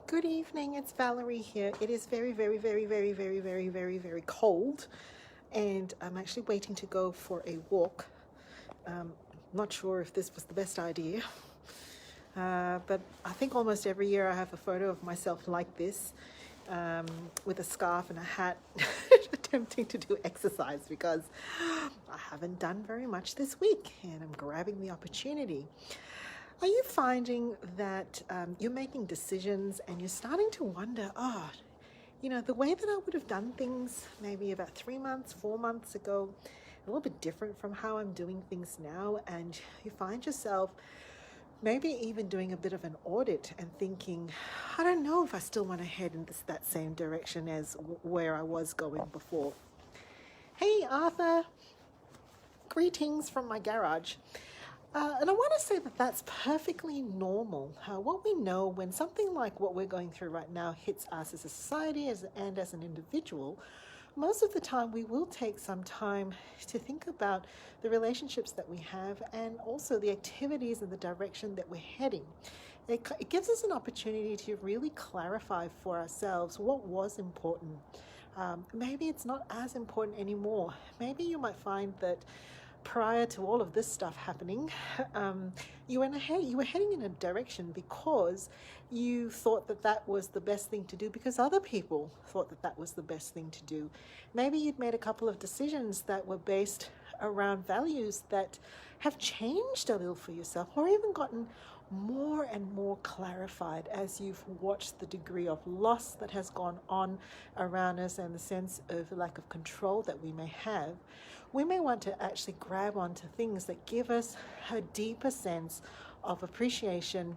Good evening, it's Valerie here. It is very, very, very, very, very, very, very, very cold, and I'm actually waiting to go for a walk. Um, Not sure if this was the best idea, but I think almost every year I have a photo of myself like this, um, with a scarf and a hat, attempting to do exercise because I haven't done very much this week, and I'm grabbing the opportunity. Are you finding that you're making decisions and you're starting to wonder, the way that I would have done things maybe about 3 months, 4 months ago, a little bit different from how I'm doing things now, and you find yourself maybe even doing a bit of an audit and thinking, I don't know if I still want to head in that same direction as where I was going before. Hey, Arthur, greetings from my garage. And I want to say that that's perfectly normal. What we know when something like what we're going through right now hits us as a society and as an individual, most of the time we will take some time to think about the relationships that we have and also the activities and the direction that we're heading. It gives us an opportunity to really clarify for ourselves what was important. Maybe it's not as important anymore. Maybe you might find that prior to all of this stuff happening, you were heading in a direction because you thought that that was the best thing to do because other people thought that that was the best thing to do. Maybe you'd made a couple of decisions that were based around values that have changed a little for yourself, or even gotten more and more clarified as you've watched the degree of loss that has gone on around us and the sense of lack of control that we may have. We may want to actually grab onto things that give us a deeper sense of appreciation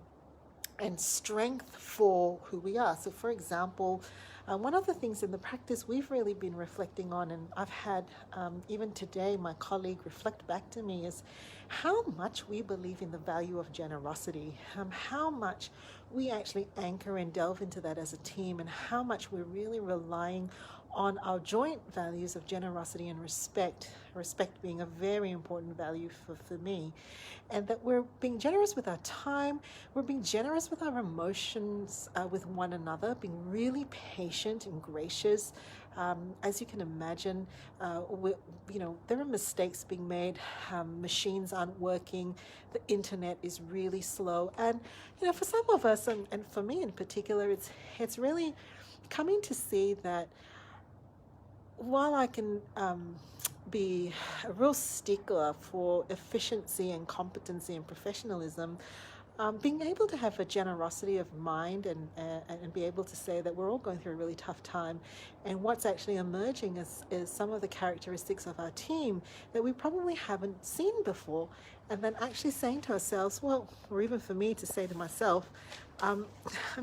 and strength for who we are. So, for example, one of the things in the practice we've really been reflecting on, and I've had even today my colleague reflect back to me, is how much we believe in the value of generosity, how much we actually anchor and delve into that as a team, and how much we're really relying on our joint values of generosity and respect being a very important value for me, and that we're being generous with our time, we're being generous with our emotions with one another, being really patient and gracious. As you can imagine, there are mistakes being made. Machines aren't working. The internet is really slow, and for some of us, and for me in particular, it's really coming to see that while I can be a real stickler for efficiency and competency and professionalism, being able to have a generosity of mind and be able to say that we're all going through a really tough time, and what's actually emerging is some of the characteristics of our team that we probably haven't seen before, and then actually saying to ourselves, well, or even for me to say to myself, I'm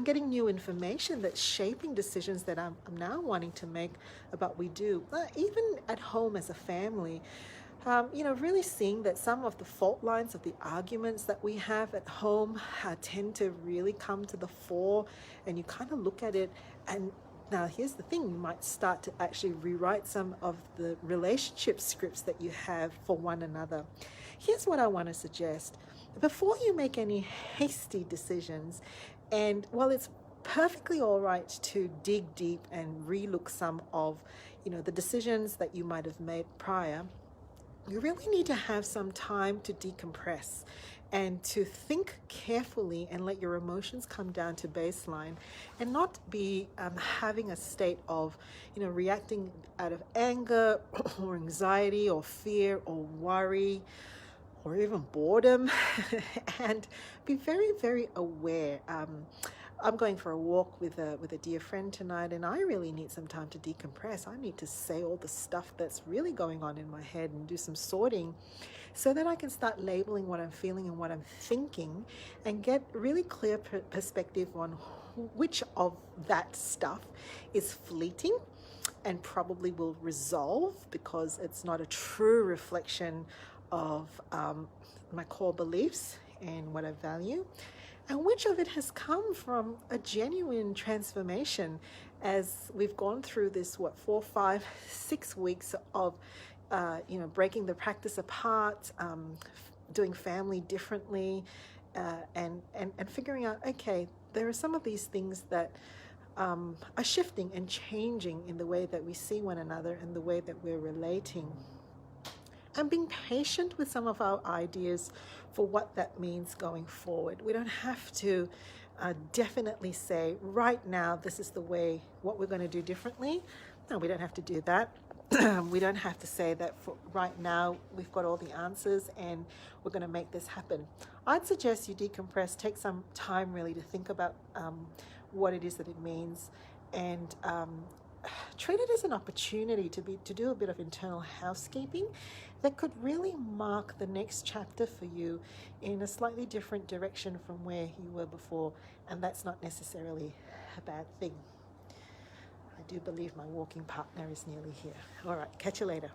getting new information that's shaping decisions that I'm now wanting to make about what we do, even at home as a family. Really seeing that some of the fault lines of the arguments that we have at home tend to really come to the fore, and you kind of look at it, and now here's the thing, you might start to actually rewrite some of the relationship scripts that you have for one another. Here's what I want to suggest. Before you make any hasty decisions, and while it's perfectly all right to dig deep and relook some of the decisions that you might have made prior, you really need to have some time to decompress and to think carefully and let your emotions come down to baseline, and not be having a state of reacting out of anger or anxiety or fear or worry or even boredom. And be very, very aware. I'm going for a walk with a dear friend tonight, and I really need some time to decompress. I need to say all the stuff that's really going on in my head and do some sorting so that I can start labeling what I'm feeling and what I'm thinking, and get really clear perspective on which of that stuff is fleeting and probably will resolve because it's not a true reflection of my core beliefs and what I value, and which of it has come from a genuine transformation as we've gone through this 4, 5, 6 weeks of breaking the practice apart, doing family differently, and figuring out, okay, there are some of these things that are shifting and changing in the way that we see one another and the way that we're relating. And being patient with some of our ideas for what that means going forward. We don't have to definitely say, right now, this is the way, what we're going to do differently. No, we don't have to do that. We don't have to say that for right now we've got all the answers and we're going to make this happen. I'd suggest you decompress, take some time really to think about what it is that it means, and treat it as an opportunity to do a bit of internal housekeeping that could really mark the next chapter for you in a slightly different direction from where you were before, and that's not necessarily a bad thing. I do believe my walking partner is nearly here. All right, catch you later.